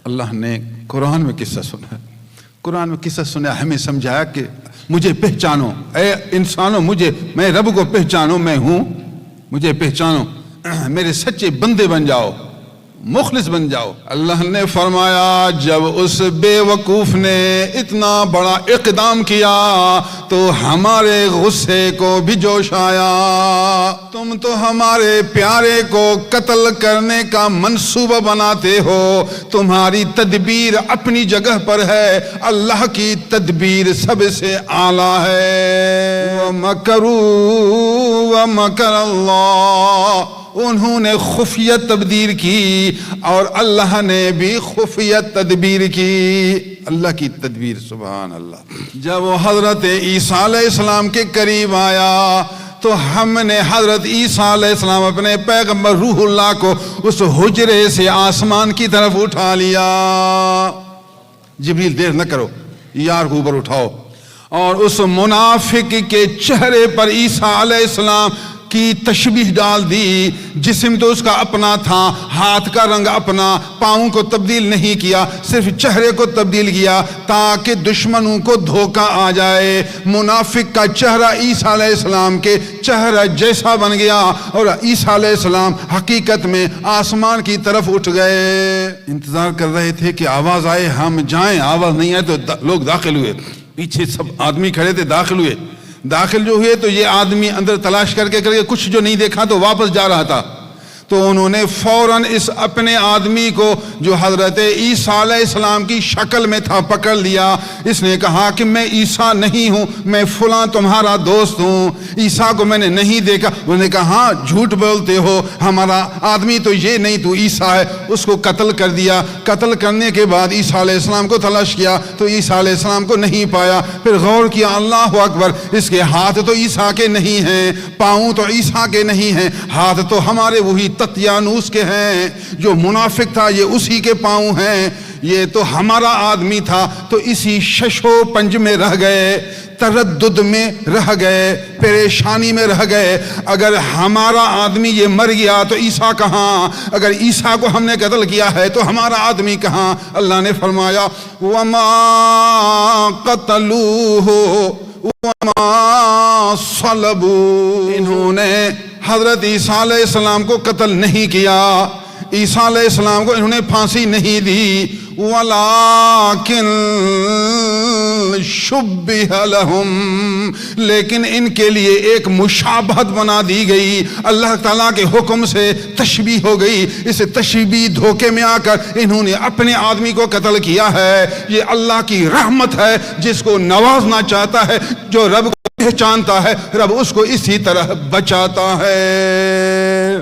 اللہ نے قرآن میں قصہ سنا، قرآن میں قصہ سنا، ہمیں سمجھایا کہ مجھے پہچانو، اے انسانوں میں رب کو پہچانو، میں ہوں، مجھے پہچانو، میرے سچے بندے بن جاؤ، مخلص بن جاؤ۔ اللہ نے فرمایا جب اس بے وقوف نے اتنا بڑا اقدام کیا تو ہمارے غصے کو بھی جوش آیا، تم تو ہمارے پیارے کو قتل کرنے کا منصوبہ بناتے ہو، تمہاری تدبیر اپنی جگہ پر ہے، اللہ کی تدبیر سب سے اعلیٰ ہے۔ وَمَكَرُوا وَمَكَرَ اللَّهُ، انہوں نے خفیہ تدبیر کی اور اللہ نے بھی خفیہ تدبیر کی، اللہ کی تدبیر، سبحان اللہ۔ جب وہ حضرت عیسیٰ علیہ السلام کے قریب آیا تو ہم نے حضرت عیسیٰ علیہ السلام اپنے پیغمبر روح اللہ کو اس حجرے سے آسمان کی طرف اٹھا لیا۔ جبریل دیر نہ کرو، یار کو اوپر اٹھاؤ، اور اس منافق کے چہرے پر عیسیٰ علیہ السلام کی تشبیہ ڈال دی، جسم تو اس کا اپنا تھا، ہاتھ کا رنگ اپنا، پاؤں کو تبدیل نہیں کیا، صرف چہرے کو تبدیل کیا تاکہ دشمنوں کو دھوکہ آ جائے۔ منافق کا چہرہ عیسیٰ علیہ السلام کے چہرہ جیسا بن گیا اور عیسیٰ علیہ السلام حقیقت میں آسمان کی طرف اٹھ گئے۔ انتظار کر رہے تھے کہ آواز آئے ہم جائیں، آواز نہیں آئے تو لوگ داخل ہوئے، پیچھے سب آدمی کھڑے تھے، داخل ہوئے۔ داخل جو ہوئے تو یہ آدمی اندر تلاش کر کے کچھ جو نہیں دیکھا تو واپس جا رہا تھا، تو انہوں نے فوراً اس اپنے آدمی کو جو حضرت عیسیٰ علیہ السلام کی شکل میں تھا پکڑ لیا۔ اس نے کہا کہ میں عیسیٰ نہیں ہوں، میں فلاں تمہارا دوست ہوں، عیسیٰ کو میں نے نہیں دیکھا۔ انہوں نے کہا ہاں جھوٹ بولتے ہو، ہمارا آدمی تو یہ نہیں، تو عیسیٰ ہے۔ اس کو قتل کر دیا۔ قتل کرنے کے بعد عیسیٰ علیہ السلام کو تلاش کیا تو عیسیٰ علیہ السلام کو نہیں پایا۔ پھر غور کیا، اللہ اکبر، اس کے ہاتھ تو عیسیٰ کے نہیں ہیں، پاؤں تو عیسیٰ کے نہیں ہیں، ہاتھ تو ہمارے وہی تطیانوس کے ہیں، جو منافق تھا یہ اسی کے پاؤں ہیں، یہ تو ہمارا آدمی تھا۔ تو اسی شش و پنج میں رہ گئے، تردد میں رہ گئے، پریشانی میں رہ گئے۔ اگر ہمارا آدمی یہ مر گیا تو عیسیٰ کہاں؟ اگر عیسیٰ کو ہم نے قتل کیا ہے تو ہمارا آدمی کہاں؟ اللہ نے فرمایا وَمَا قَتَلُوهُ وَمَا صَلَبُوهُ، انہوں نے حضرت عیسیٰ علیہ السلام کو قتل نہیں کیا، عیسیٰ علیہ السلام کو انہوں نے پھانسی نہیں دی، وَلَٰكِن شُبِّهَ لَهُمْ، لیکن ان کے لیے ایک مشابہت بنا دی گئی، اللہ تعالیٰ کے حکم سے تشبیہ ہو گئی۔ اس تشبیہ دھوکے میں آ کر انہوں نے اپنے آدمی کو قتل کیا ہے۔ یہ اللہ کی رحمت ہے، جس کو نوازنا چاہتا ہے، جو رب کو پہچانتا ہے، رب اس کو اسی طرح بچاتا ہے۔